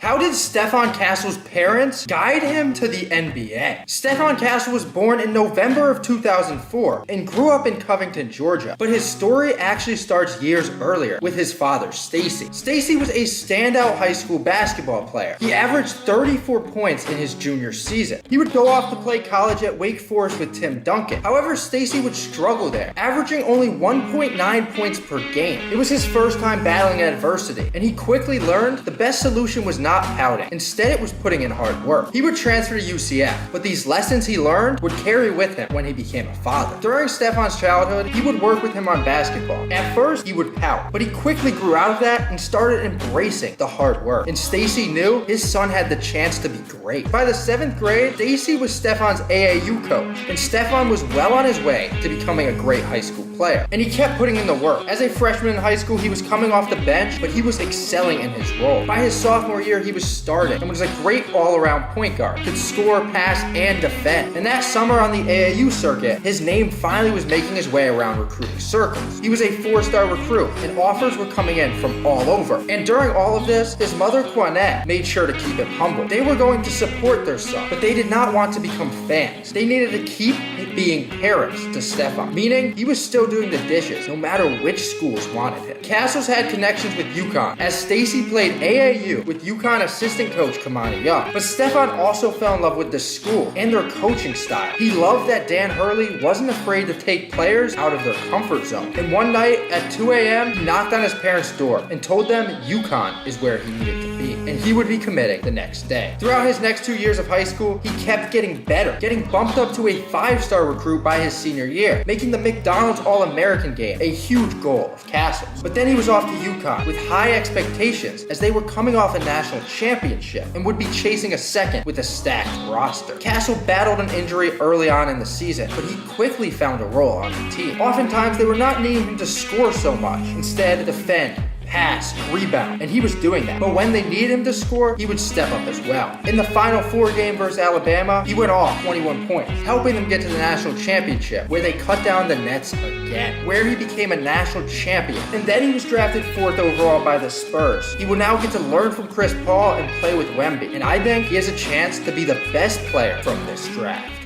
How did Stephon Castle's parents guide him to the NBA? Stephon Castle was born in November of 2004 and grew up in Covington, Georgia. But his story actually starts years earlier with his father, Stacey. Stacey was a standout high school basketball player. He averaged 34 points in his junior season. He would go off to play college at Wake Forest with Tim Duncan. However, Stacey would struggle there, averaging only 1.9 points per game. It was his first time battling adversity, and he quickly learned the best solution was not pouting. Instead, it was putting in hard work. He would transfer to UCF, but these lessons he learned would carry with him when he became a father. During Stephon's childhood, he would work with him on basketball. At first, he would pout, but he quickly grew out of that and started embracing the hard work. And Stacey knew his son had the chance to be great. By the 7th grade, Stacey was Stephon's AAU coach, and Stephon was well on his way to becoming a great high school player. And he kept putting in the work. As a freshman in high school, he was coming off the bench, but he was excelling in his role. By his sophomore year, he was starting and was a great all-around point guard, could score, pass, and defend. And that summer on the AAU circuit, his name finally was making his way around recruiting circles. He was a 4-star recruit, and offers were coming in from all over. And during all of this, his mother, Quannette, made sure to keep him humble. They were going to support their son, but they did not want to become fans. They needed to keep being parents to Stephon, meaning he was still doing the dishes no matter which schools wanted him. Castles had connections with UConn, as Stacey played AAU with UConn assistant coach Kamani Young. But Stephon also fell in love with the school and their coaching style. He loved that Dan Hurley wasn't afraid to take players out of their comfort zone. And one night at 2 a.m., he knocked on his parents' door and told them UConn is where he needed to be, and he would be committing the next day. Throughout his next 2 years of high school, he kept getting better, getting bumped up to a 5-star recruit by his senior year, making the McDonald's All-American game a huge goal of Castle's. But then he was off to UConn with high expectations, as they were coming off a national championship and would be chasing a second with a stacked roster. Castle battled an injury early on in the season, but he quickly found a role on the team. Oftentimes, they were not needing him to score so much, instead defend, pass, rebound, and he was doing that. But when they needed him to score, he would step up as well. In the Final Four game versus Alabama, he went off 21 points, helping them get to the national championship, where they cut down the Nets again, where he became a national champion. And then he was drafted 4th overall by the Spurs. He will now get to learn from Chris Paul and play with Wemby, and I think he has a chance to be the best player from this draft.